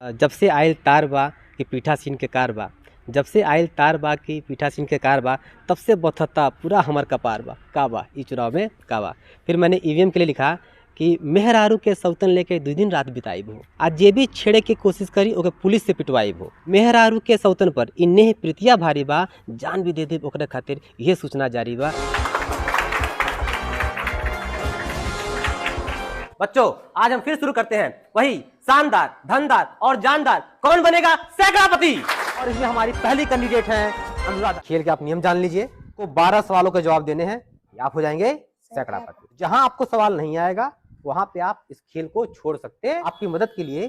जब से आयल तार बा कि पीठा सीन के कार बा, जब से आयल तार बा कि पीठा सीन के कार बा, तब से बथता पूरा हमर कपार बा का बा ई चुनाव में का बा। फिर मैंने ईवीएम के लिए लिखा कि मेहरारू के सौतन लेके 2 दिन रात बिताई हो, आज जे भी छेड़े के कोशिश करी ओके पुलिस से पिटवाई हो। मेहरारू के सौतन पर इन्हें प्रीतिया भारी बा, जान भी दे दे ओकरे खातिर यह सूचना जारी बा। बच्चों, आज हम फिर शुरू करते हैं वही शानदार, धनदार और जानदार कौन बनेगा सैकड़ापति। और इसमें हमारी पहली कैंडिडेट है अनुराधा। खेल के आप नियम जान लीजिए, को 12 सवालों के जवाब देने हैं, आप हो जाएंगे सैकड़ापति। जहां आपको सवाल नहीं आएगा वहां पे आप इस खेल को छोड़ सकते हैं। आपकी मदद के लिए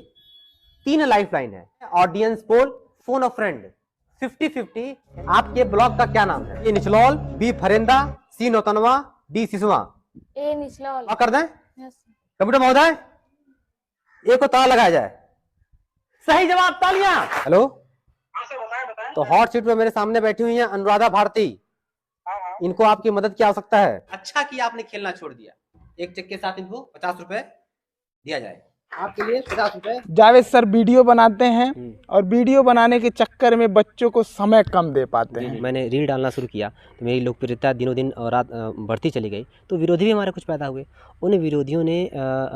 3 लाइफलाइन है, ऑडियंस पोल, फोन अ फ्रेंड, 50-50। आपके ब्लॉक का क्या नाम है? ए निचलौल, बी फरेंदा, सी नौतनवा, डी सिसवा। ए निचलौल कर दें कंप्यूटर महोदय, एक को ताला लगाया जाए। सही जवाब, तालियां। हेलो, बताएं। तो हॉट सीट पे मेरे सामने बैठी हुई हैं अनुराधा भारती। इनको आपकी मदद की आवश्यकता है। अच्छा कि आपने खेलना छोड़ दिया। एक चेक के साथ इनको 50 रुपए दिया जाए। आपके लिए 50 रुपए। जावेद सर वीडियो बनाते हैं और वीडियो बनाने के चक्कर में बच्चों को समय कम दे पाते हैं। मैंने रील डालना शुरू किया तो मेरी लोकप्रियता दिनों दिन रात बढ़ती चली गई। तो विरोधी भी हमारे कुछ पैदा हुए। उन विरोधियों ने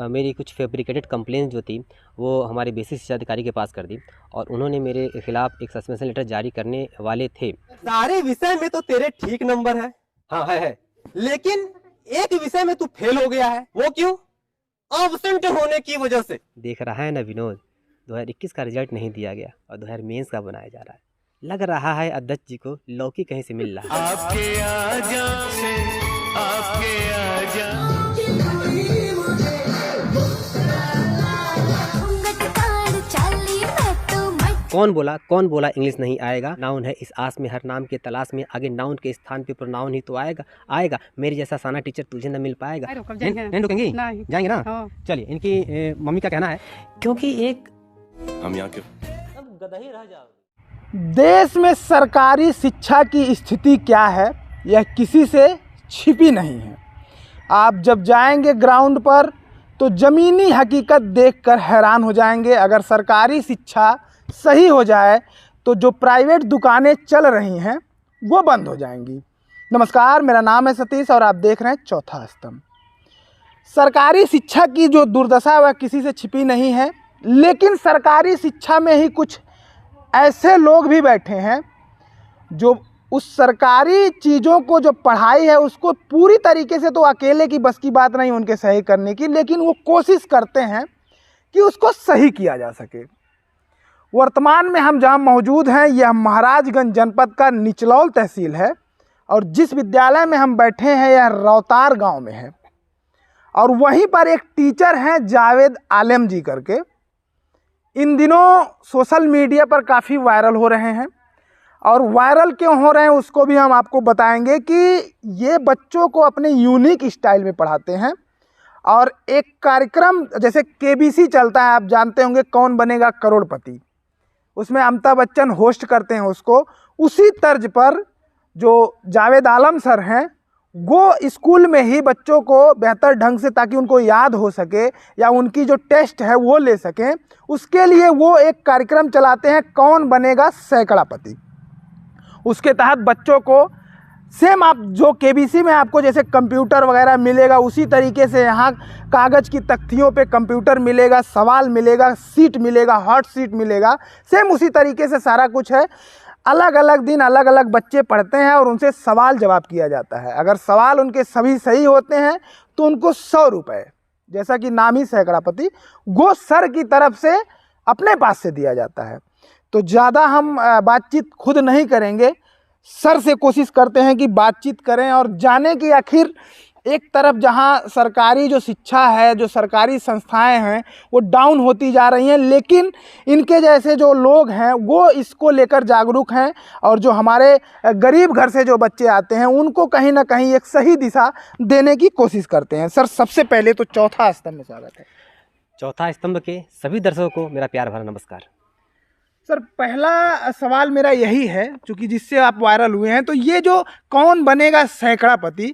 मेरी कुछ फैब्रिकेटेड कंप्लेंट जो थी वो हमारे बेसिक शिक्षा अधिकारी के पास कर दी और उन्होंने मेरे खिलाफ एक सस्पेंशन लेटर जारी करने वाले थे। सारे विषय में तो तेरे ठीक नंबर है। हाँ है। लेकिन एक विषय में तू फेल हो गया है, वो क्यों? एब्सेंट होने की वजह से। देख रहा है ना विनोद, 2021 का रिजल्ट नहीं दिया गया और 2000 मेंस का बनाया जा रहा है। लग रहा है अध्यक्ष जी को लौकी कहीं से मिल रहा है। आपके आजा से, आपके आजा। कौन बोला इंग्लिश नहीं आएगा। नाउन है इस आस में, हर नाम के तलाश में, आगे नाउन के स्थान पे प्रोनाउन ही तो आएगा। मेरे जैसा साना टीचर तुझे न मिल पाएगा। नहीं रुकेंगी? जाएंगे ना? चलिए, इनकी मम्मी का कहना है क्योंकि एक हम यहाँ के गधा ही रह जाओ। देश में सरकारी शिक्षा की स्थिति क्या है यह किसी से छिपी नहीं है। आप जब जाएंगे ग्राउंड पर तो ज़मीनी हकीकत देखकर हैरान हो जाएंगे। अगर सरकारी शिक्षा सही हो जाए तो जो प्राइवेट दुकानें चल रही हैं वो बंद हो जाएंगी। नमस्कार, मेरा नाम है सतीश और आप देख रहे हैं चौथा स्तंभ। सरकारी शिक्षा की जो दुर्दशा वह किसी से छिपी नहीं है, लेकिन सरकारी शिक्षा में ही कुछ ऐसे लोग भी बैठे हैं जो उस सरकारी चीज़ों को जो पढ़ाई है उसको पूरी तरीके से तो अकेले की बस की बात नहीं उनके सही करने की, लेकिन वो कोशिश करते हैं कि उसको सही किया जा सके। वर्तमान में हम जहां मौजूद हैं यह महाराजगंज जनपद का निचलौल तहसील है और जिस विद्यालय में हम बैठे हैं यह रौतार गांव में है। और वहीं पर एक टीचर हैं जावेद आलम जी करके, इन दिनों सोशल मीडिया पर काफ़ी वायरल हो रहे हैं। और वायरल क्यों हो रहे हैं उसको भी हम आपको बताएंगे कि ये बच्चों को अपने यूनिक स्टाइल में पढ़ाते हैं। और एक कार्यक्रम जैसे केबीसी चलता है, आप जानते होंगे कौन बनेगा करोड़पति, उसमें अमिताभ बच्चन होस्ट करते हैं उसको। उसी तर्ज पर जो जावेद आलम सर हैं वो स्कूल में ही बच्चों को बेहतर ढंग से, ताकि उनको याद हो सके या उनकी जो टेस्ट है वो ले सकें, उसके लिए वो एक कार्यक्रम चलाते हैं कौन बनेगा सैकड़ापति। उसके तहत बच्चों को सेम आप जो केबीसी में आपको जैसे कंप्यूटर वगैरह मिलेगा उसी तरीके से यहाँ कागज़ की तख्तियों पे कंप्यूटर मिलेगा, सवाल मिलेगा, सीट मिलेगा, हॉट सीट मिलेगा, सेम उसी तरीके से सारा कुछ है। अलग अलग दिन अलग अलग बच्चे पढ़ते हैं और उनसे सवाल जवाब किया जाता है। अगर सवाल उनके सभी सही होते हैं तो उनको 100 रुपये, जैसा कि नाम ही सैकड़ापति, वो सर की तरफ से अपने पास से दिया जाता है। तो ज़्यादा हम बातचीत खुद नहीं करेंगे, सर से कोशिश करते हैं कि बातचीत करें और जाने कि आखिर एक तरफ जहां सरकारी जो शिक्षा है, जो सरकारी संस्थाएं हैं वो डाउन होती जा रही हैं, लेकिन इनके जैसे जो लोग हैं वो इसको लेकर जागरूक हैं और जो हमारे गरीब घर से जो बच्चे आते हैं उनको कहीं ना कहीं एक सही दिशा देने की कोशिश करते हैं। सर, सबसे पहले तो चौथा स्तंभ में स्वागत है। चौथा स्तंभ के सभी दर्शकों को मेरा प्यार भरा नमस्कार। सर, पहला सवाल मेरा यही है, चूँकि जिससे आप वायरल हुए हैं, तो ये जो कौन बनेगा सैकड़ापति,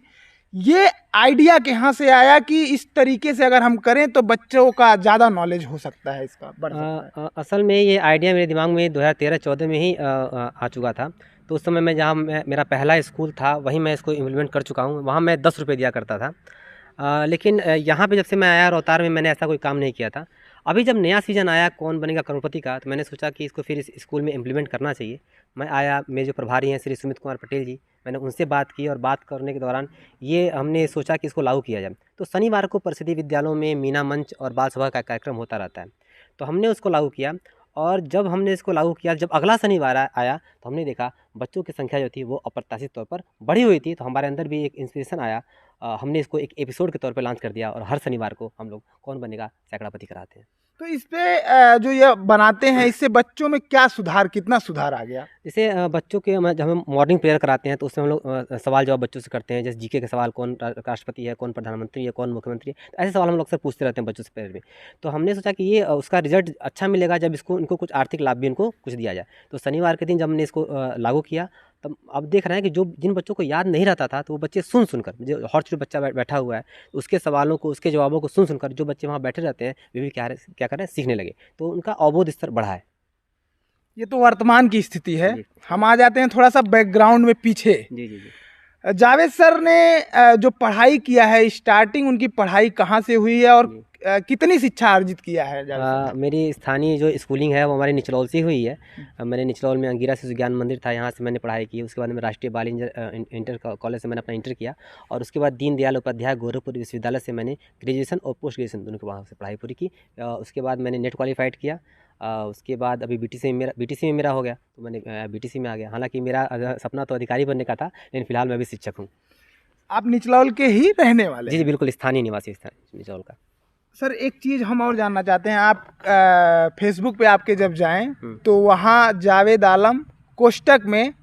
ये आइडिया कहाँ से आया कि इस तरीके से अगर हम करें तो बच्चों का ज़्यादा नॉलेज हो सकता है, इसका बढ़ सकता है? असल में ये आइडिया मेरे दिमाग में 2013-14 में ही आ चुका था। तो उस समय मैं जहाँ मेरा पहला स्कूल था वहीं मैं इसको इम्प्लीमेंट कर चुका हूँ। वहाँ मैं 10 रुपये दिया करता था। लेकिन यहाँ पे जब से मैं आया रोहतार में मैंने ऐसा कोई काम नहीं किया था। अभी जब नया सीज़न आया कौन बनेगा करोड़पति का, तो मैंने सोचा कि इसको फिर इस स्कूल में इम्प्लीमेंट करना चाहिए। मैं आया, मेरे जो प्रभारी हैं श्री सुमित कुमार पटेल जी, मैंने उनसे बात की और बात करने के दौरान ये हमने सोचा कि इसको लागू किया जाए। तो शनिवार को परिषदीय विद्यालयों में मीना मंच और बाल सभा का कार्यक्रम होता रहता है, तो हमने उसको लागू किया। और जब हमने इसको लागू किया, जब अगला शनिवार आया तो हमने देखा बच्चों की संख्या जो थी वो अप्रत्याशित तौर पर बढ़ी हुई थी। तो हमारे अंदर भी एक इंस्पिरेशन आया। हमने इसको एक एपिसोड के तौर पे लॉन्च कर दिया और हर शनिवार को हम लोग कौन बनेगा सैकड़ापति कराते हैं। तो इस पे जो ये बनाते हैं इससे बच्चों में क्या सुधार, कितना सुधार आ गया? जैसे बच्चों के जब हम मॉर्निंग प्रेयर कराते हैं तो उसमें हम लोग सवाल जवाब बच्चों से करते हैं। जैसे जीके के सवाल, कौन राष्ट्रपति है, कौन प्रधानमंत्री है, कौन मुख्यमंत्री है, तो ऐसे सवाल हम लोग अक्सर पूछते रहते हैं बच्चों से प्रेयर में। तो हमने सोचा कि ये उसका रिजल्ट अच्छा मिलेगा जब इनको कुछ आर्थिक लाभ भी इनको कुछ दिया जाए। तो शनिवार के दिन जब हमने इसको लागू किया, तब अब देख रहे हैं कि जो जिन बच्चों को याद नहीं रहता था तो वो बच्चे सुनकर, जो हॉट जो बच्चा बैठा हुआ है उसके सवालों को, उसके जवाबों को सुनकर जो बच्चे वहाँ बैठे रहते हैं वे भी क्या कर रहे हैं, सीखने लगे। तो उनका अवबोध स्तर बढ़ा है। ये तो वर्तमान की स्थिति है। जी। हम आ जाते हैं थोड़ा सा बैकग्राउंड में पीछे। जी जी जी। जावेद सर ने जो पढ़ाई किया है, स्टार्टिंग उनकी पढ़ाई कहाँ से हुई है और कितनी शिक्षा अर्जित किया है जावेद सर ने? मेरी स्थानीय जो स्कूलिंग है वो हमारी निचलौल से हुई है। मैंने निचलौल में अंगिरा शिशु ज्ञान मंदिर था, यहाँ से मैंने पढ़ाई की। उसके बाद मैं राष्ट्रीय बाल इंटर कॉलेज से मैंने अपना इंटर किया और उसके बाद दीनदयाल उपाध्याय गोरखपुर विश्वविद्यालय से मैंने ग्रेजुएशन और पोस्ट ग्रेजुएशन दोनों के वहाँ से पढ़ाई पूरी की। उसके बाद मैंने नेट क्वालिफाइड किया। उसके बाद अभी बीटीसी में मेरा हो गया, तो मैंने बीटीसी में आ गया। हालांकि मेरा सपना तो अधिकारी बनने का था, लेकिन फिलहाल मैं भी शिक्षक हूँ। आप निचलौल के ही रहने वाले जी हैं? जी बिल्कुल, स्थानीय निवासी निचलौल का। सर एक चीज़ हम और जानना चाहते हैं, आप फेसबुक पे आपके जब जाएं तो वहाँ जावेद आलम कोष्टक में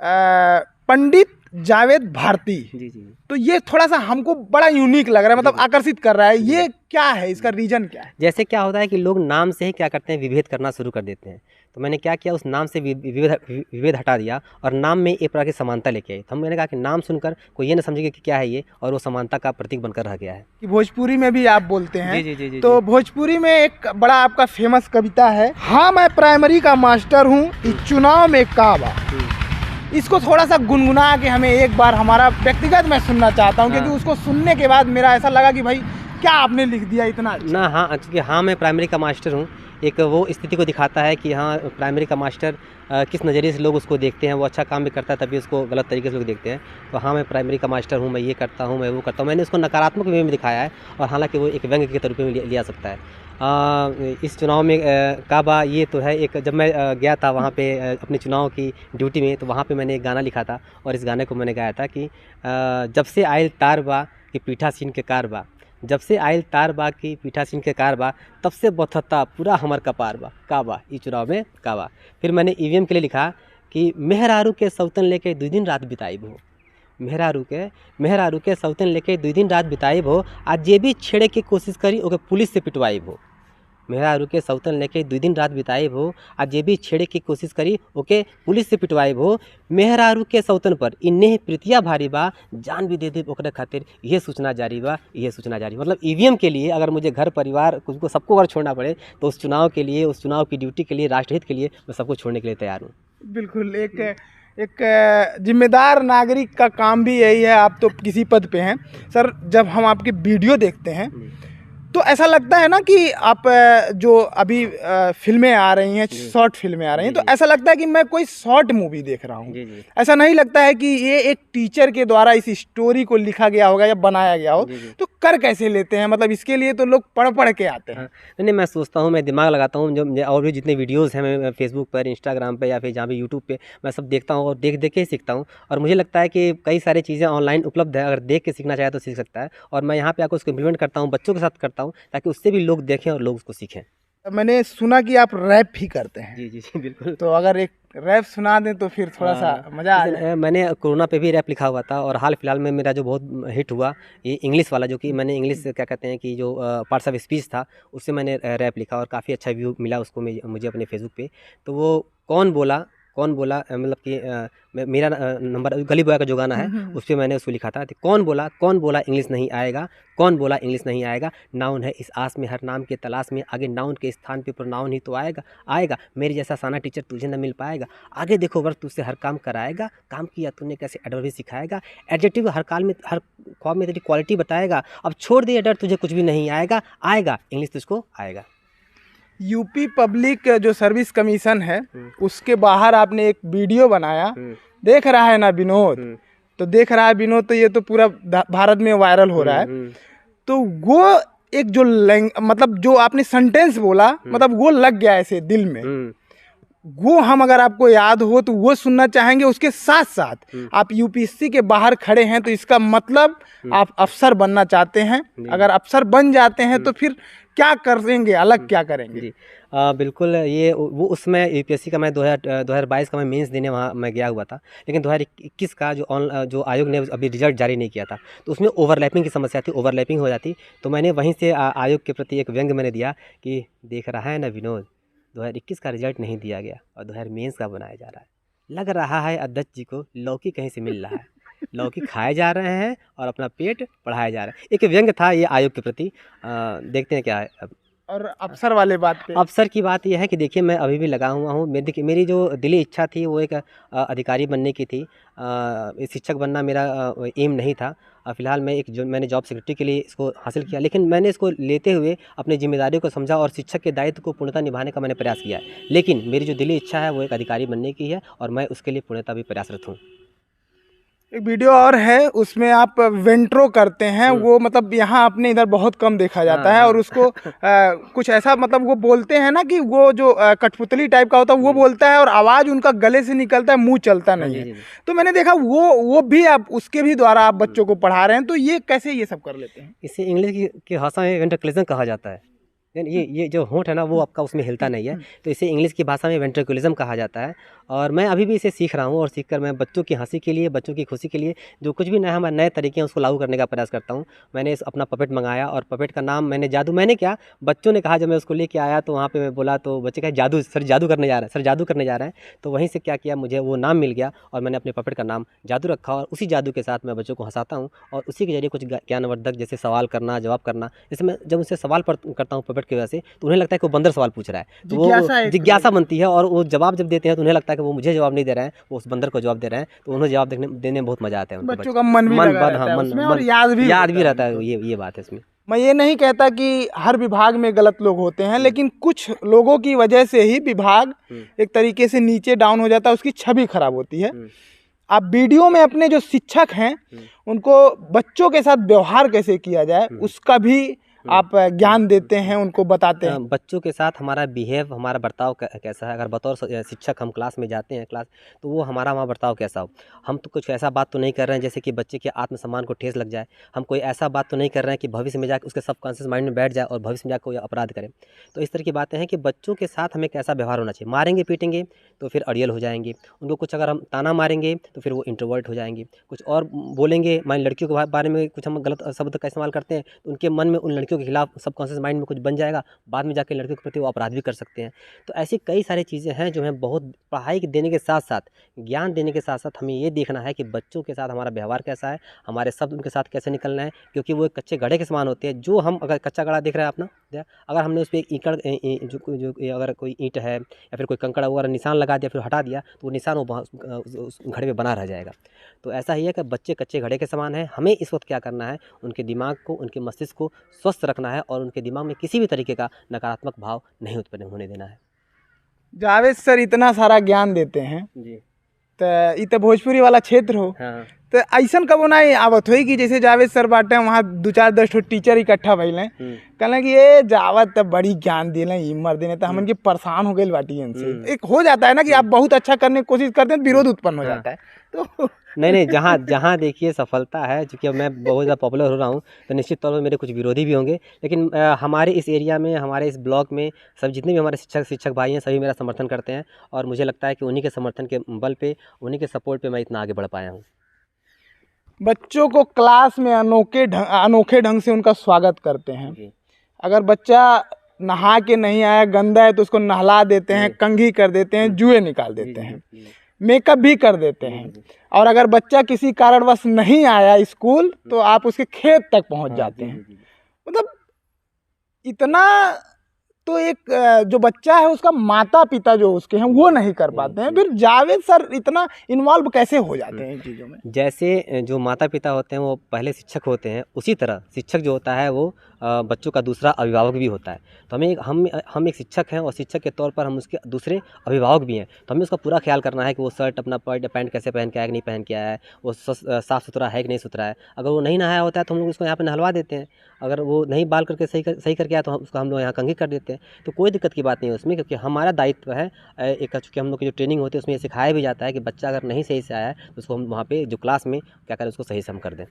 पंडित जावेद भारती, जी जी। तो ये थोड़ा सा हमको बड़ा यूनिक लग रहा है, मतलब आकर्षित कर रहा है। ये क्या है, इसका रीजन क्या है? जैसे क्या होता है कि लोग नाम से ही क्या करते हैं, विभेद करना शुरू कर देते हैं। तो मैंने क्या किया, उस नाम से विभेद हटा दिया और नाम में एक प्रकार की समानता लेके आई। तो मैंने कहा कि नाम सुनकर कोई ये ना समझेगा कि क्या है ये, और वो समानता का प्रतीक बनकर रह गया है। कि भोजपुरी में भी आप बोलते हैं? जी जी जी जी। तो भोजपुरी में एक बड़ा आपका फेमस कविता है, हाँ मैं प्राइमरी का मास्टर हूँ, इस चुनाव में काबा। इसको थोड़ा सा गुनगुना के हमें एक बार, हमारा व्यक्तिगत मैं सुनना चाहता हूँ, क्योंकि उसको सुनने के बाद मेरा ऐसा लगा कि भाई क्या आपने लिख दिया इतना अच्छा। ना हाँ, क्योंकि हाँ मैं प्राइमरी का मास्टर हूँ एक वो स्थिति को दिखाता है कि हाँ प्राइमरी का मास्टर किस नज़रिए से लोग उसको देखते हैं। वो अच्छा काम भी करता है तभी उसको गलत तरीके से लोग देखते हैं। तो हाँ मैं प्राइमरी का मास्टर हूँ, मैं ये करता हूँ, मैं वो करता हूँ, मैंने उसको नकारात्मक वे में दिखाया है। और हालांकि वो एक व्यंग्य के तौर पर लिया सकता है। इस चुनाव में काबा ये तो है एक, जब मैं गया था वहाँ पे अपने चुनाव की ड्यूटी में, तो वहाँ पे मैंने एक गाना लिखा था और इस गाने को मैंने गाया था कि जब से आयल तार बा कि पीठा सीन के कार बा, जब से आयल तार बा की पीठा सिंह के कार बा, तब से बथता पूरा हमर कपार बा काबा, ई चुनाव में काबा। फिर मैंने ईवीएम के लिए लिखा कि मेहरारू के सौतन लेके 2 दिन रात बिताई भो, मेहरारू के सौतन लेके 2 दिन रात बिताई भो, आज जे भी छेड़े की कोशिश करी ओके पुलिस से पिटवाई भो। मेहरारू के सौतन लेके 2 दिन रात बिताई भो, आज जे भी छेड़े की कोशिश करी ओके पुलिस से पिटवाई भो। मेहरारू के सौतन पर इन्हें प्रीतिया भारी बा, जान भी दे दे ओकरे खातिर ये सूचना जारी बा, ये सूचना जारी। मतलब ईवीएम के लिए अगर मुझे घर परिवार को सबको अगर छोड़ना पड़े तो उस चुनाव के लिए, उस चुनाव की ड्यूटी के लिए, राष्ट्रहित के लिए मैं सबको छोड़ने के लिए तैयार हूँ। बिल्कुल, एक जिम्मेदार नागरिक का काम भी यही है। आप तो किसी पद पे हैं सर, जब हम आपके वीडियो देखते हैं तो ऐसा लगता है ना कि आप जो अभी फिल्में आ रही हैं, शॉर्ट फिल्में आ रही हैं, तो ऐसा लगता है कि मैं कोई शॉर्ट मूवी देख रहा हूँ। ऐसा नहीं लगता है कि ये एक टीचर के द्वारा इस स्टोरी को लिखा गया होगा या बनाया गया हो। तो कर कैसे लेते हैं, मतलब इसके लिए तो लोग पढ़ के आते हैं। नहीं, मैं सोचता हूँ, मैं दिमाग लगाता हूँ, जो और भी जितने वीडियोज़ हैं मैं फेसबुक पर, इंस्टाग्राम पर या फिर जहाँ भी यूट्यूब पर मैं सब देखता हूँ और देख के ही सीखता हूँ। और मुझे लगता है कि कई सारी चीज़ें ऑनलाइन उपलब्ध है, अगर देख के सीखना चाहे तो सीख सकता है। और मैं यहाँ पे आकर उसको इम्प्लीमेंट करता हूँ, बच्चों के साथ करता हूँ, ताकि उससे भी लोग देखें और लोग उसको सीखें। मैंने सुना कि आप रैप भी करते हैं। जी जी जी बिल्कुल। तो अगर एक रैप सुना दें तो फिर थोड़ा सा मज़ा आ जाए। मैंने कोरोना पे भी रैप लिखा हुआ था और हाल फिलहाल में मेरा जो बहुत हिट हुआ ये इंग्लिश वाला, जो कि मैंने इंग्लिश क्या कहते हैं कि जो पार्ट्स ऑफ स्पीच था उससे मैंने रैप लिखा और काफ़ी अच्छा व्यू मिला उसको मुझे अपने फेसबुक पे। तो वो कौन बोला मतलब कि मेरा नंबर गली बॉय का जो गाना है उस पर मैंने उसको लिखा था। तो कौन बोला इंग्लिश नहीं आएगा, कौन बोला इंग्लिश नहीं आएगा, नाउन है इस आस में हर नाम के तलाश में, आगे नाउन के स्थान पे प्रोनाउन ही तो आएगा मेरे जैसा साना टीचर तुझे न मिल पाएगा, आगे देखो वर्ग तुझसे हर काम कराएगा, काम किया तूने कैसे एडवर्ब भी सिखाएगा, एडजेक्टिव हर ख्वाब में तेरी क्वालिटी बताएगा, अब छोड़ दे डर तुझे कुछ भी नहीं आएगा इंग्लिश तुझको आएगा। यूपी पब्लिक जो सर्विस कमीशन है उसके बाहर आपने एक वीडियो बनाया, देख रहा है ना विनोद, तो देख रहा है विनोद, तो ये तो पूरा भारत में वायरल हो रहा है। तो वो एक जो मतलब जो आपने सेंटेंस बोला, मतलब वो लग गया ऐसे दिल में, वो हम अगर आपको याद हो तो वो सुनना चाहेंगे। उसके साथ साथ आप यूपीएससी के बाहर खड़े हैं तो इसका मतलब आप अफसर बनना चाहते हैं। अगर अफसर बन जाते हैं तो फिर क्या करेंगे, अलग क्या करेंगे? जी बिल्कुल, ये वो उसमें यूपीएससी का मैं 2022 का मैं मेंस देने वहाँ मैं गया हुआ था, लेकिन 2021 का जो आयोग ने अभी रिजल्ट जारी नहीं किया था, तो उसमें ओवरलैपिंग की समस्या थी, ओवरलैपिंग हो जाती तो मैंने वहीं से आयोग के प्रति एक व्यंग्य मैंने दिया कि देख रहा है ना विनोद, 2021 का रिजल्ट नहीं दिया गया और 2000 मेंस का बनाया जा रहा है, लग रहा है अध्यक्ष जी को लौकी कहीं से मिल रहा है, लौकी खाए जा रहे हैं और अपना पेट बढ़ाया जा रहा है। एक व्यंग्य था ये आयोग के प्रति। देखते हैं क्या है अब। और अफसर वाले बात पे, अफसर की बात यह है कि देखिए मैं अभी भी लगा हुआ हूँ। मेरी जो दिली इच्छा थी वो एक अधिकारी बनने की थी, शिक्षक बनना मेरा एम नहीं था। फ़िलहाल मैंने जॉब सिक्योरिटी के लिए इसको हासिल किया, लेकिन मैंने इसको लेते हुए अपनी जिम्मेदारियों को समझा और शिक्षक के दायित्व को पूर्णतः निभाने का मैंने प्रयास किया है। लेकिन मेरी जो दिली इच्छा है वो एक अधिकारी बनने की है और मैं उसके लिए पूर्णतः भी प्रयासरत हूँ। एक वीडियो और है उसमें आप वेंट्रो करते हैं, वो मतलब यहाँ अपने इधर बहुत कम देखा जाता है। और उसको कुछ ऐसा मतलब वो बोलते हैं ना कि वो जो कठपुतली टाइप का होता है वो बोलता है और आवाज़ उनका गले से निकलता है, मुंह चलता नहीं है। तो मैंने देखा वो भी आप उसके भी द्वारा आप बच्चों को पढ़ा रहे हैं, तो ये कैसे ये सब कर लेते हैं? इसे इंग्लिश की भाषा में वेंट्रिकुलिज्म कहा जाता है। ये जो होंठ है ना वो आपका उसमें हिलता नहीं है, तो इसे इंग्लिश की भाषा में वेंट्रिकुलिज्म कहा जाता है। और मैं अभी भी इसे सीख रहा हूँ और सीखकर मैं बच्चों की हंसी के लिए, बच्चों की खुशी के लिए जो कुछ भी नए तरीके हैं उसको लागू करने का प्रयास करता हूँ। मैंने अपना पपेट मंगाया और पपेट का नाम मैंने क्या बच्चों ने कहा, जब मैं उसको लेके आया तो वहाँ पे मैं बोला तो बच्चे कहा जादू सर जादू करने जा रहे हैं। तो वहीं से क्या किया, मुझे वो नाम मिल गया और मैंने अपने पपेट का नाम जादू रखा और उसी जादू के साथ मैं बच्चों को हंसाता हूँ और उसी के जरिए कुछ ज्ञानवर्धक जैसे सवाल करना, जवाब करना। जैसे मैं जब उनसे सवाल करता हूँ पपेट की वजह से तो उन्हें लगता है कि वो बंदर सवाल पूछ रहा है, तो वो जिज्ञासा बनती है और वो जवाब जब देते हैं तो उन्हें लगता है कि वो मुझे जवाब नहीं दे रहे हैं, वो उस बंदर को जवाब दे रहे हैं। तो उन्हें जवाब देने में बहुत मजा आता है, बच्चों का मन भी लगा रहता है उसमें और याद भी रहता है। ये बात है इसमें। मैं ये नहीं कहता कि हर विभाग में गलत लोग होते हैं, लेकिन कुछ लोगों की वजह से ही विभाग एक तरीके से नीचे डाउन हो जाता है, उसकी छवि खराब होती है। आप वीडियो में अपने जो शिक्षक हैं उनको बच्चों के साथ व्यवहार कैसे किया जाए उसका भी आप ज्ञान देते हैं, उनको बताते हैं। बच्चों के साथ हमारा बिहेव, हमारा बर्ताव कैसा है। अगर बतौर शिक्षक हम क्लास में जाते हैं तो वो हमारा वहाँ बर्ताव कैसा हो। हम तो कुछ ऐसा बात तो नहीं कर रहे हैं जैसे कि बच्चे के आत्मसम्मान को ठेस लग जाए। हम कोई ऐसा बात तो नहीं कर रहे हैं कि भविष्य में जाकर उसके सबकॉन्शियस माइंड में बैठ जाए और भविष्य में जाकर कोई अपराध करें। तो इस तरह की बातें हैं कि बच्चों के साथ हमें कैसा व्यवहार होना चाहिए। मारेंगे पीटेंगे तो फिर अड़ियल हो जाएंगे, उनको कुछ अगर हम ताना मारेंगे तो फिर वो इंट्रोवर्ट हो जाएंगे। कुछ और बोलेंगे, मान लड़कियों के बारे में कुछ हम गलत शब्द का इस्तेमाल करते हैं तो उनके मन में उन लड़कियों के खिलाफ सबकॉन्शियस माइंड में कुछ बन जाएगा, बाद में जाके लड़कियों के प्रति वो अपराध भी कर सकते हैं। तो ऐसी कई सारी चीज़ें हैं जो हमें बहुत पढ़ाई देने के साथ साथ, ज्ञान देने के साथ साथ हमें ये देखना है कि बच्चों के साथ हमारा व्यवहार कैसा है, हमारे शब्द उनके साथ कैसे निकलना है। क्योंकि वो एक कच्चे घड़े के समान होते हैं। जो हम अगर कच्चा घड़ा देख रहे हैं अपना, अगर हमने उस पर ईंकड़ जो अगर कोई ईंट है या फिर कोई कंकड़ वगैरह निशान लगा दिया फिर हटा दिया तो वो निशान उस घड़े में बना रह जाएगा। तो ऐसा ही है कि बच्चे कच्चे घड़े के समान है। हमें इस वक्त क्या करना है, उनके दिमाग को, उनके मस्तिष्क को स्वस्थ रखना है और उनके दिमाग में किसी भी तरीके का नकारात्मक भाव नहीं उत्पन्न होने देना है। जावेद सर इतना सारा ज्ञान देते हैं जी, तो ये भोजपुरी वाला क्षेत्र हो, हाँ, तो ऐसा कबो नहीं आवत हो कि जैसे जावेद सर बाटे वहाँ 2-4-10 टीचर इकट्ठा भइले, कहना कि ये जावत तो बड़ी ज्ञान दिले, मर देने तो हमन के परेशान हो गए बाटी इनसे। एक हो जाता है ना कि आप बहुत अच्छा करने की कोशिश करते हैं, विरोध उत्पन्न हो जाता है। तो नहीं, जहाँ देखिए सफलता है, चूँकि अब मैं बहुत ज़्यादा पॉपुलर हो रहा हूँ तो निश्चित तौर पर मेरे कुछ विरोधी भी होंगे, लेकिन हमारे इस एरिया में, हमारे इस ब्लॉक में सब जितने भी हमारे शिक्षक भाई हैं सभी मेरा समर्थन करते हैं और मुझे लगता है कि उन्हीं के समर्थन के बल पे, उन्हीं के सपोर्ट पे मैं इतना आगे बढ़ पाया हूँ। बच्चों को क्लास में अनोखे ढंग से उनका स्वागत करते हैं। अगर बच्चा नहा के नहीं आया, गंदा है तो उसको नहला देते हैं, कंघी कर देते हैं, जुए निकाल देते हैं, मेकअप भी कर देते हैं। और अगर बच्चा किसी कारणवश नहीं आया स्कूल तो आप उसके खेत तक पहुंच जाते हैं। मतलब इतना तो एक जो बच्चा है उसका माता पिता जो उसके हैं वो नहीं कर पाते हैं, फिर जावेद सर इतना इन्वॉल्व कैसे हो जाते हैं इन चीज़ों में? जैसे जो माता पिता होते हैं वो पहले शिक्षक होते हैं, उसी तरह शिक्षक जो होता है वो बच्चों का दूसरा अभिभावक भी होता है। तो हम एक शिक्षक हैं और शिक्षक के तौर पर हम उसके दूसरे अभिभावक भी हैं। तो हमें उसका पूरा ख्याल करना है कि वो शर्ट अपना पैंट कैसे पहन के आया कि नहीं पहन के आया है, वो साफ़ सुथरा है कि नहीं सुथरा है। अगर वो नहीं नहाया होता है तो हम लोग उसको यहाँ पे नहलवा देते हैं। अगर वो नहीं बाल करके सही करके आया तो उसको हम लोग यहाँ कंघी कर देते हैं। तो कोई दिक्कत की बात नहीं है उसमें, क्योंकि हमारा दायित्व है। एक चूँकि हम लोग की जो ट्रेनिंग होती है उसमें ये सिखाया भी जाता है कि बच्चा अगर नहीं सही से आया है तो उसको हम वहाँ पे जो क्लास में क्या करें, उसको सही से हम कर दें।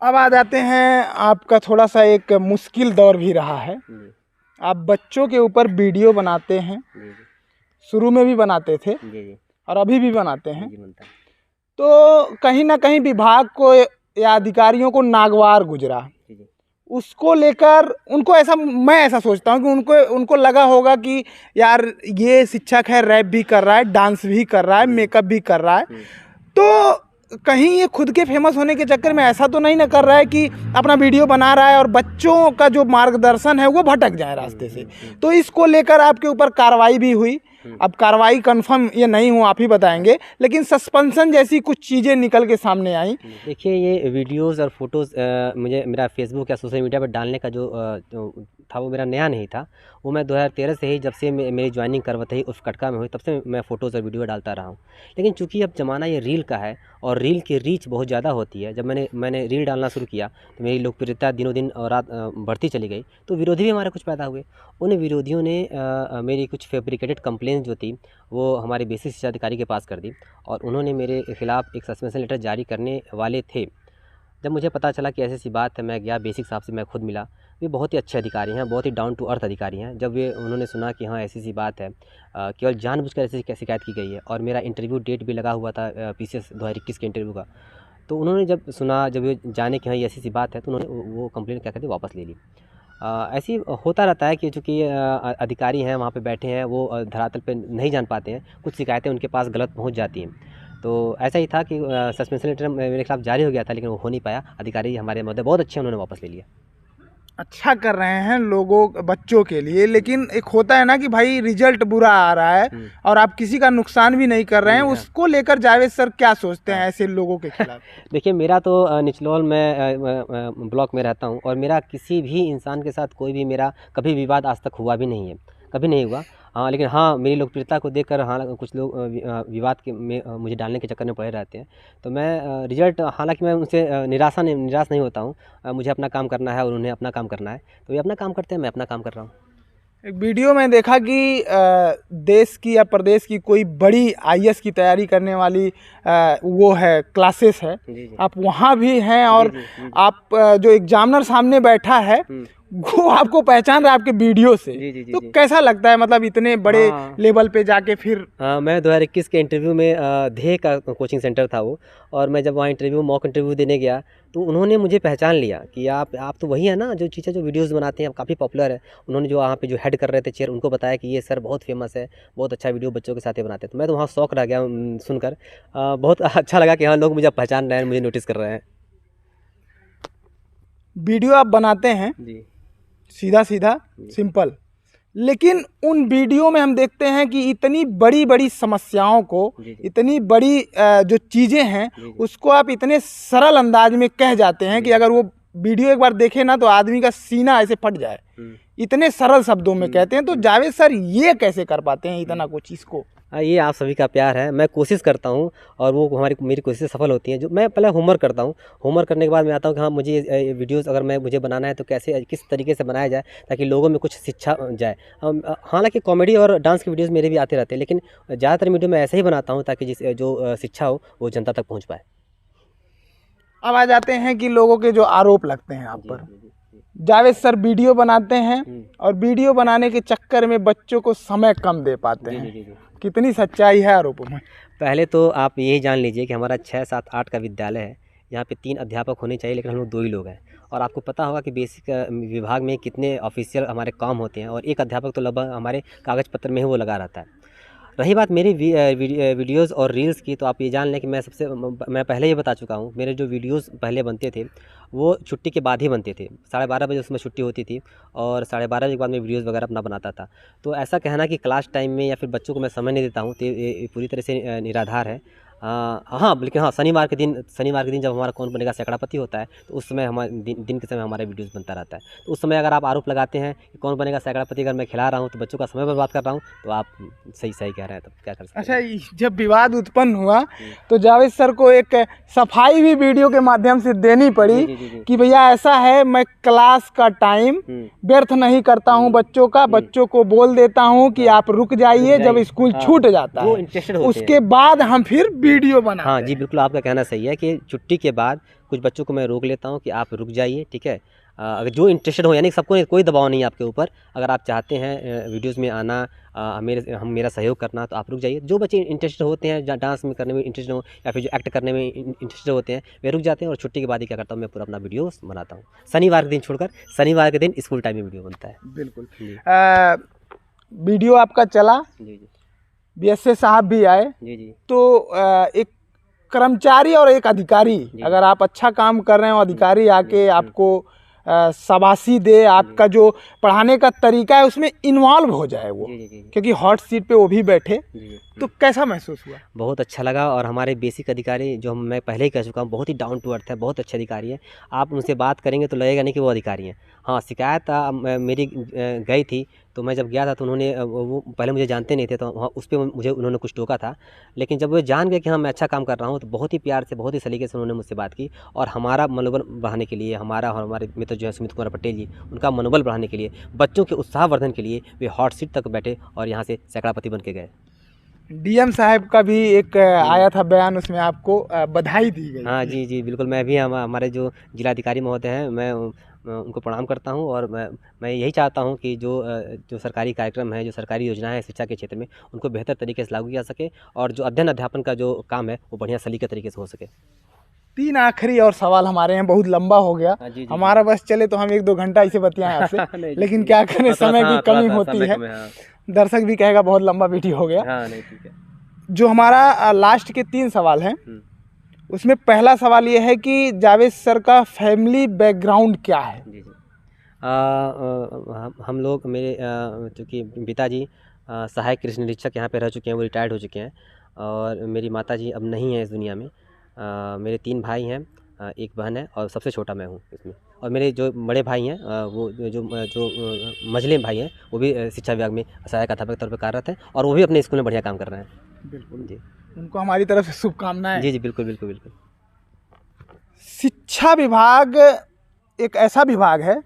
अब आ जाते हैं, आपका थोड़ा सा एक मुश्किल दौर भी रहा है। आप बच्चों के ऊपर वीडियो बनाते हैं, शुरू में भी बनाते थे और अभी भी बनाते हैं, तो कहीं ना कहीं विभाग को या अधिकारियों को नागवार गुजरा। उसको लेकर उनको मैं ऐसा सोचता हूँ कि उनको लगा होगा कि यार ये शिक्षक है, रैप भी कर रहा है, डांस भी कर रहा है, मेकअप भी कर रहा है, तो कहीं ये खुद के फेमस होने के चक्कर में ऐसा तो नहीं ना कर रहा है कि अपना वीडियो बना रहा है और बच्चों का जो मार्गदर्शन है वो भटक जाए रास्ते से। तो इसको लेकर आपके ऊपर कार्रवाई भी हुई। अब कार्रवाई कंफर्म ये नहीं हूँ, आप ही बताएंगे, लेकिन सस्पेंशन जैसी कुछ चीज़ें निकल के सामने आई। देखिए, ये वीडियोस और फोटोज़ मुझे मेरा फेसबुक या सोशल मीडिया पर डालने का जो था वो मेरा नया नहीं था। वो मैं 2013 से ही, जब से मेरी ज्वाइनिंग करवतही उर्फ कटका में हुई, तब से मैं फ़ोटोज़ और वीडियो डालता रहा हूँ। लेकिन चूँकि अब ज़माना ये रील का है और रील की रीच बहुत ज़्यादा होती है, जब मैंने रील डालना शुरू किया तो मेरी लोकप्रियता दिनों दिन और रात बढ़ती चली गई। तो विरोधी भी हमारे कुछ पैदा हुए। उन विरोधियों ने मेरी कुछ फैब्रिकेटेड कंप्लेंट जो थी वो हमारे बेसिक शिक्षा अधिकारी के पास कर दी और उन्होंने मेरे खिलाफ़ एक सस्पेंशन लेटर जारी करने वाले थे। जब मुझे पता चला कि ऐसी बात है, मैं गया बेसिक साहब से, मैं खुद मिला। वे बहुत ही अच्छे अधिकारी हैं, बहुत ही डाउन टू अर्थ अधिकारी हैं। जब उन्होंने सुना कि हाँ ऐसी बात है, केवल जानबूझकर ऐसी शिकायत की गई है और मेरा इंटरव्यू डेट भी लगा हुआ था PCS 2021 के इंटरव्यू का, तो उन्होंने जब सुना, जब ये जाने कि हाँ ये ऐसी बात है, तो उन्होंने वो कंप्लेंट क्या कहते हैं वापस ले ली। ऐसी होता रहता है कि चूँकि अधिकारी हैं वहाँ पे बैठे हैं, वो धरातल पे नहीं जान पाते हैं, कुछ शिकायतें उनके पास गलत पहुँच जाती हैं। तो ऐसा ही था कि सस्पेंशन लेटर मेरे खिलाफ जारी हो गया था, लेकिन वो हो नहीं पाया। अधिकारी हमारे महोदय बहुत अच्छे हैं, उन्होंने वापस ले लिया। अच्छा कर रहे हैं बच्चों के लिए, लेकिन एक होता है ना कि भाई रिजल्ट बुरा आ रहा है और आप किसी का नुकसान भी नहीं कर रहे हैं, उसको लेकर जावेद सर क्या सोचते हैं ऐसे लोगों के खिलाफ? देखिए, मेरा तो निचलौल में ब्लॉक में रहता हूँ और मेरा किसी भी इंसान के साथ कोई भी मेरा कभी विवाद आज तक हुआ भी नहीं है, कभी नहीं हुआ। हाँ, लेकिन हाँ मेरी लोकप्रियता को देखकर हाँ कुछ लोग विवाद के में मुझे डालने के चक्कर में पड़े रहते हैं। तो मैं रिजल्ट, हालांकि मैं उनसे निराश नहीं होता हूँ। मुझे अपना काम करना है और उन्हें अपना काम करना है, तो ये अपना काम करते हैं, मैं अपना काम कर रहा हूँ। एक वीडियो में देखा कि देश की या प्रदेश की कोई बड़ी IAS की तैयारी करने वाली वो है क्लासेस है, आप वहाँ भी हैं और आप जो एग्जामिनर सामने बैठा है वो आपको पहचान रहा है आपके वीडियो से। तो कैसा लगता है, मतलब इतने बड़े लेवल पे जाके फिर? मैं 2021 के इंटरव्यू में ध्येय का कोचिंग सेंटर था वो, और मैं जब वहाँ मॉक इंटरव्यू देने गया तो उन्होंने मुझे पहचान लिया कि आप तो वही है ना जो चीज़ें जो वीडियोस बनाते हैं, आप काफ़ी पॉपुलर है। उन्होंने जो वहाँ पे जो हेड कर रहे थे चेयर, उनको बताया कि ये सर बहुत फेमस है, बहुत अच्छा वीडियो बच्चों के साथ बनाते हैं। तो मैं तो वहाँ शौक रह गया सुनकर, बहुत अच्छा लगा कि हाँ लोग मुझे पहचान रहे हैं, मुझे नोटिस कर रहे हैं। वीडियो आप बनाते हैं जी, सीधा सिंपल, लेकिन उन वीडियो में हम देखते हैं कि इतनी बड़ी बड़ी समस्याओं को, इतनी बड़ी जो चीज़ें हैं उसको आप इतने सरल अंदाज में कह जाते हैं कि अगर वो वीडियो एक बार देखे ना तो आदमी का सीना ऐसे फट जाए। इतने सरल शब्दों में कहते हैं। तो जावेद सर ये कैसे कर पाते हैं इतना कुछ इसको? ये आप सभी का प्यार है। मैं कोशिश करता हूँ और वो मेरी कोशिशें सफल होती हैं। जो मैं पहले होमवर्क करता हूँ, होमवर्क करने के बाद मैं आता हूँ कि हाँ मुझे वीडियोस अगर मुझे बनाना है तो कैसे, किस तरीके से बनाया जाए ताकि लोगों में कुछ शिक्षा जाए। हालांकि कॉमेडी और डांस की वीडियोस मेरे भी आते रहते हैं, लेकिन ज़्यादातर वीडियो मैं ऐसे ही बनाता हूँ ताकि जो शिक्षा हो वो जनता तक पहुँच पाए। अब आ जाते हैं कि लोगों के जो आरोप लगते हैं आप पर। जावेद सर वीडियो बनाते हैं और वीडियो बनाने के चक्कर में बच्चों को समय कम दे पाते हैं। कितनी सच्चाई है आरोपों में? पहले तो आप यही जान लीजिए कि हमारा 6, 7, 8 का विद्यालय है। यहाँ पे 3 अध्यापक होने चाहिए, लेकिन हम लोग 2 ही लोग हैं। और आपको पता होगा कि बेसिक विभाग में कितने ऑफिशियल हमारे काम होते हैं, और एक अध्यापक तो लगभग हमारे कागज़ पत्र में ही वो लगा रहता है। रही बात मेरी वीडियोज़ और रील्स की, तो आप ये जान लें कि मैं पहले ही बता चुका हूँ, मेरे जो वीडियोज़ पहले बनते थे वो छुट्टी के बाद ही बनते थे। 12:30 बजे उसमें छुट्टी होती थी, और 12:30 बजे के बाद मैं वीडियोज़ वगैरह अपना बनाता था। तो ऐसा कहना कि क्लास टाइम में या फिर बच्चों को मैं समय नहीं देता हूँ, तो ये पूरी तरह से निराधार है। हाँ, लेकिन हाँ, शनिवार के दिन जब हमारा कौन बनेगा सैकड़ापति होता है, तो उस समय हमारे दिन के समय हमारा वीडियोज़ बनता रहता है। तो उस समय अगर आप आरोप लगाते हैं कि कौन बनेगा सैकड़ापति अगर मैं खिला रहा हूँ तो बच्चों का समय बर्बाद कर रहा हूँ, तो आप सही कह रहे हैं, तो क्या कर सकते हैं। अच्छा, जब विवाद उत्पन्न हुआ तो जावेद सर को एक सफाई भी वीडियो के माध्यम से देनी पड़ी कि भैया ऐसा है, मैं क्लास का टाइम व्यर्थ नहीं करता हूँ बच्चों को बोल देता हूँ कि आप रुक जाइए जब स्कूल छूट जाता है, उसके बाद हम फिर वीडियो बना। हाँ जी, बिल्कुल आपका कहना सही है कि छुट्टी के बाद कुछ बच्चों को मैं रोक लेता हूँ कि आप रुक जाइए, ठीक है। अगर जो इंटरेस्टेड हो, यानी सबको कोई दबाव नहीं है आपके ऊपर, अगर आप चाहते हैं वीडियोज़ में आना, मेरा सहयोग करना, तो आप रुक जाइए। जो बच्चे इंटरेस्टेड होते हैं, डांस में करने में इंटरेस्टेड हो या फिर जो एक्ट करने में इंटरेस्टेड होते हैं, वे रुक जाते हैं, और छुट्टी के बाद ही क्या करता हूँ, मैं पूरा अपना वीडियो बनाता हूँ। शनिवार के दिन छोड़कर शनिवार के दिन स्कूल टाइम में वीडियो बनता है। बिल्कुल। वीडियो आपका चला, जी, BSA साहब भी आए, जी। तो एक कर्मचारी और एक अधिकारी, अगर आप अच्छा काम कर रहे हो, अधिकारी आके आपको शाबाशी दे, आपका जो पढ़ाने का तरीका है उसमें इन्वॉल्व हो जाए वो, क्योंकि हॉट सीट पे वो भी बैठे, तो कैसा महसूस हुआ? बहुत अच्छा लगा। और हमारे बेसिक अधिकारी, जो मैं पहले ही कह चुका हूँ, बहुत ही डाउन टू अर्थ है, बहुत अच्छे अधिकारी हैं। आप उनसे बात करेंगे तो लगेगा नहीं कि वो अधिकारी हैं। हाँ, शिकायत मेरी गई थी, तो मैं जब गया था तो उन्होंने वो पहले मुझे जानते नहीं थे, तो वहाँ उस पर उन्होंने कुछ टोका था। लेकिन जब वो जान गए कि हाँ मैं अच्छा काम कर रहा हूँ, तो बहुत ही प्यार से, बहुत ही सलीके से उन्होंने मुझसे बात की, और हमारा मनोबल बढ़ाने के लिए, हमारे मित्र जो है सुमित कुमार पटेल जी, उनका मनोबल बढ़ाने के लिए, बच्चों के उत्साहवर्धन के लिए वे हॉट सीट तक बैठे और यहाँ से सैकड़ापति बन के गए। DM साहब का भी एक आया था बयान, उसमें आपको बधाई दी गई। हाँ जी, बिल्कुल। मैं भी हमारे जो जिलाधिकारी महोदय हैं, मैं उनको प्रणाम करता हूँ, और मैं यही चाहता हूँ कि जो सरकारी कार्यक्रम है, जो सरकारी योजनाएं हैं शिक्षा के क्षेत्र में, उनको बेहतर तरीके से लागू किया सके, और जो अध्ययन अध्यापन का जो काम है वो बढ़िया सलीके तरीके से हो सके। 3 आखिरी और सवाल हमारे हैं, बहुत लंबा हो गया। जी, हमारा बस चले तो हम 1-2 घंटा इसे बतियाएं आपसे, लेकिन क्या करें, समय की कमी होती है। दर्शक भी कहेगा बहुत लंबा वीडियो हो गया। हाँ, नहीं, ठीक है। जो हमारा लास्ट के 3 सवाल हैं, उसमें पहला सवाल ये है कि जावेद सर का फैमिली बैकग्राउंड क्या है? जी। हम लोग, मेरे चूँकि पिताजी सहायक कृषि निरीक्षक यहाँ पे रह चुके हैं, वो रिटायर्ड हो चुके हैं, और मेरी माताजी अब नहीं है इस दुनिया में। मेरे 3 भाई हैं, एक बहन है, और सबसे छोटा मैं हूँ इसमें। और मेरे जो बड़े भाई हैं, वो जो मझले भाई हैं, वो भी शिक्षा विभाग में सहायक अध्यापक के तौर पर कार्यरत हैं, और वो भी अपने स्कूल में बढ़िया काम कर रहे हैं। बिल्कुल जी, उनको हमारी तरफ से शुभकामनाएं। जी, बिल्कुल। शिक्षा विभाग एक ऐसा विभाग है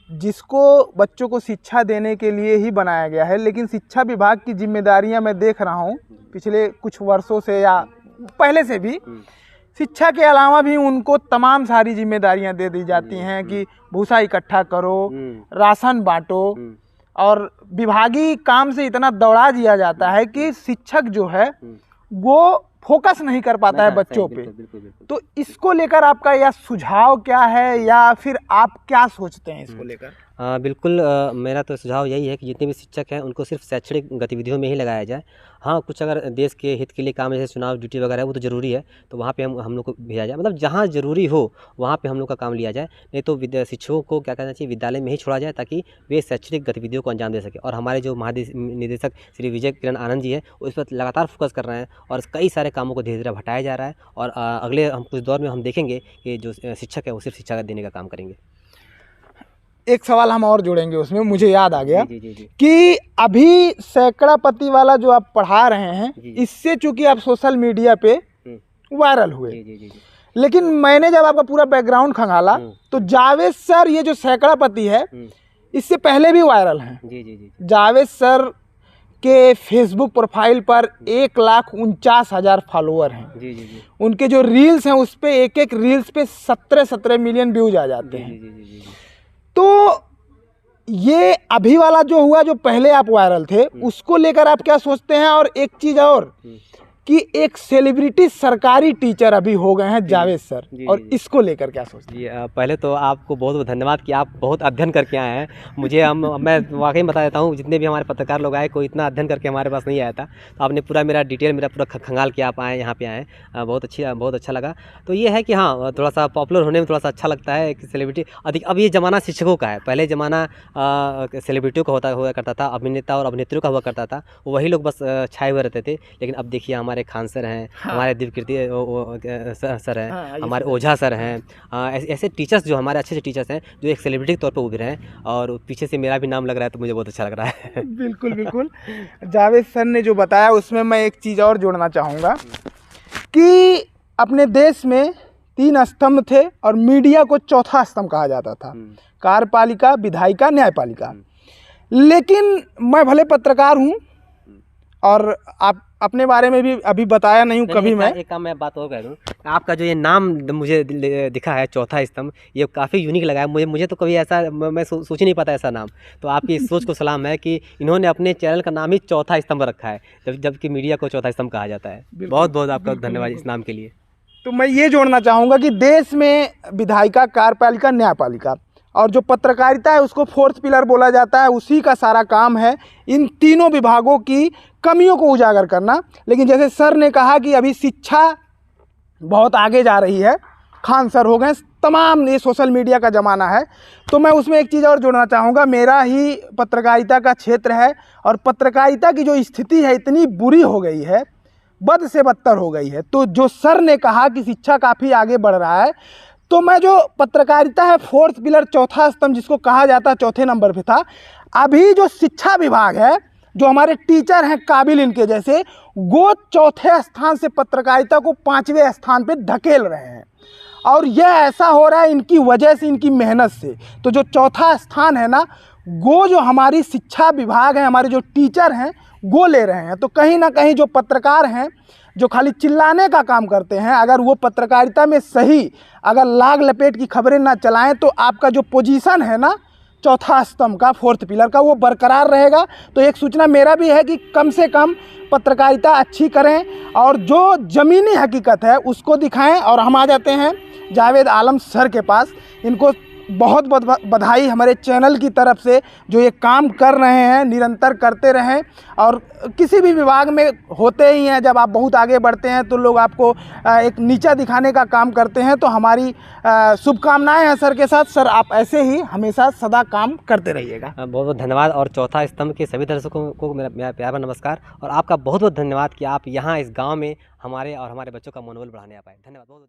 जिसको बच्चों को शिक्षा देने के लिए ही बनाया गया है, लेकिन शिक्षा विभाग की जिम्मेदारियां मैं देख रहा हूं पिछले कुछ वर्षों से या पहले से भी, शिक्षा के अलावा भी उनको तमाम सारी जिम्मेदारियां दे दी जाती हैं कि भूसा इकट्ठा करो, राशन बांटो, और विभागीय काम से इतना दौड़ा दिया जाता है कि शिक्षक जो है वो फोकस नहीं कर पाता है बच्चों पे। तो इसको लेकर आपका यह सुझाव क्या है, या फिर आप क्या सोचते हैं इसको लेकर? बिल्कुल, मेरा तो सुझाव यही है कि जितने भी शिक्षक हैं उनको सिर्फ शैक्षणिक गतिविधियों में ही लगाया जाए। हाँ, कुछ अगर देश के हित के लिए काम, जैसे चुनाव ड्यूटी वगैरह है, वो तो ज़रूरी है, तो वहाँ पे हम लोग को भेजा जाए। मतलब जहाँ ज़रूरी हो वहाँ पे हम लोग का काम लिया जाए, नहीं तो शिक्षकों को क्या करना चाहिए, विद्यालय में ही छोड़ा जाए, ताकि वे शैक्षणिक गतिविधियों को अंजाम दे सके। और हमारे जो महानिदेशक श्री विजय किरण आनंद जी हैं, उस पर लगातार फोकस कर रहे हैं, और कई सारे कामों को धीरे धीरे हटाया जा रहा है, और अगले कुछ दौर में हम देखेंगे कि जो शिक्षक है वो सिर्फ शिक्षा देने का काम करेंगे। एक सवाल हम और जोड़ेंगे उसमें, मुझे याद आ गया जी। कि अभी सैकड़ापति वाला जो आप पढ़ा रहे हैं, इससे चूंकि आप सोशल मीडिया पे वायरल हुए, लेकिन मैंने जब आपका पूरा बैकग्राउंड खंगाला तो जावेद सर ये जो सैकड़ापति है इससे पहले भी वायरल हैं। जावेद सर के फेसबुक प्रोफाइल पर 1,49,000 फॉलोअर हैं। उनके जो रील्स हैं उस पर एक रील्स पे 17 मिलियन व्यूज आ जाते हैं। तो ये अभी वाला जो हुआ, जो पहले आप वायरल थे, उसको लेकर आप क्या सोचते हैं? और एक चीज़ और कि एक सेलिब्रिटी सरकारी टीचर अभी हो गए हैं जावेद सर, और इसको लेकर क्या सोचते हैं? जी पहले तो आपको बहुत बहुत धन्यवाद कि आप बहुत अध्ययन करके आए हैं। मुझे मैं वाकई बता देता हूँ, जितने भी हमारे पत्रकार लोग आए, कोई इतना अध्ययन करके हमारे पास नहीं आया था। तो आपने पूरा मेरा डिटेल, मेरा पूरा खंगाल के आप आए, यहाँ पे आए, बहुत अच्छा लगा। तो ये है कि हाँ, थोड़ा सा पॉपुलर होने में थोड़ा सा अच्छा लगता है कि सेलिब्रिटी अधिक। अब ये ज़माना शिक्षकों का है, पहले ज़माना सेलिब्रिटियों का हुआ करता था, अभिनेता और अभिनेत्रियों का हुआ करता था, वही लोग बस छाए हुए रहते थे। लेकिन अब देखिए हमारे खान सर हैं, हमारे दिव्यकीर्ति सर हैं, हमारे ओझा सर हैं, ऐसे टीचर्स जो हमारे अच्छे टीचर्स हैं, जो एक सेलिब्रिटी के तौर पर उभरे हैं। और पीछे से मेरा भी नाम लग रहा है, तो मुझे बहुत अच्छा लग रहा है। बिल्कुल बिल्कुल। जावेद सर ने जो बताया उसमें मैं एक चीज़ और जोड़ना चाहूँगा कि अपने देश में 3 स्तंभ थे और मीडिया को चौथा स्तंभ कहा जाता था, कार्यपालिका, विधायिका, न्यायपालिका। लेकिन मैं भले पत्रकार हूँ और आप अपने बारे में भी अभी बताया नहीं हूँ कभी। मैं एक मैं बात और कह दूँ, आपका जो ये नाम मुझे दिखा है चौथा स्तंभ, ये काफ़ी यूनिक लगा है मुझे तो कभी ऐसा मैं सोच ही नहीं पाता ऐसा नाम। तो आपकी इस सोच को सलाम है कि इन्होंने अपने चैनल का नाम ही चौथा स्तंभ रखा है, जबकि मीडिया को चौथा स्तंभ कहा जाता है। बहुत बहुत आपका धन्यवाद इस नाम के लिए। तो मैं ये जोड़ना चाहूँगा कि देश में विधायिका, कार्यपालिका, न्यायपालिका और जो पत्रकारिता है उसको 4th पिलर बोला जाता है, उसी का सारा काम है इन तीनों विभागों की कमियों को उजागर करना। लेकिन जैसे सर ने कहा कि अभी शिक्षा बहुत आगे जा रही है, खान सर हो गए, तमाम ये सोशल मीडिया का ज़माना है, तो मैं उसमें एक चीज़ और जोड़ना चाहूँगा। मेरा ही पत्रकारिता का क्षेत्र है और पत्रकारिता की जो स्थिति है इतनी बुरी हो गई है, बद से बदतर हो गई है। तो जो सर ने कहा कि शिक्षा काफ़ी आगे बढ़ रहा है, तो मैं जो पत्रकारिता है 4th पिलर, चौथा स्तंभ जिसको कहा जाता है, चौथे नंबर पे था। अभी जो शिक्षा विभाग है, जो हमारे टीचर हैं काबिल इनके जैसे, वो चौथे स्थान से पत्रकारिता को 5वें स्थान पे धकेल रहे हैं। और यह ऐसा हो रहा है इनकी वजह से, इनकी मेहनत से। तो जो चौथा स्थान है ना, वो जो हमारी शिक्षा विभाग है, हमारे जो टीचर हैं वो ले रहे हैं। तो कहीं ना कहीं जो पत्रकार हैं, जो खाली चिल्लाने का काम करते हैं, अगर वो पत्रकारिता में सही अगर लाग लपेट की खबरें ना चलाएं, तो आपका जो पोजीशन है ना चौथा स्तंभ का, 4th पिलर का, वो बरकरार रहेगा। तो एक सूचना मेरा भी है कि कम से कम पत्रकारिता अच्छी करें और जो ज़मीनी हकीकत है उसको दिखाएं। और हम आ जाते हैं जावेद आलम सर के पास। इनको बहुत बहुत बधाई हमारे चैनल की तरफ से, जो ये काम कर रहे हैं निरंतर करते रहें। और किसी भी विभाग में होते ही हैं, जब आप बहुत आगे बढ़ते हैं तो लोग आपको एक नीचा दिखाने का काम करते हैं। तो हमारी शुभकामनाएं हैं सर के साथ। सर आप ऐसे ही हमेशा सदा काम करते रहिएगा। बहुत बहुत धन्यवाद। और चौथा स्तंभ के सभी दर्शकों को मेरा प्यारा नमस्कार, और आपका बहुत बहुत धन्यवाद कि आप यहाँ इस गाँव में हमारे और हमारे बच्चों का मनोबल बढ़ाने आ पाए। धन्यवाद बहुत।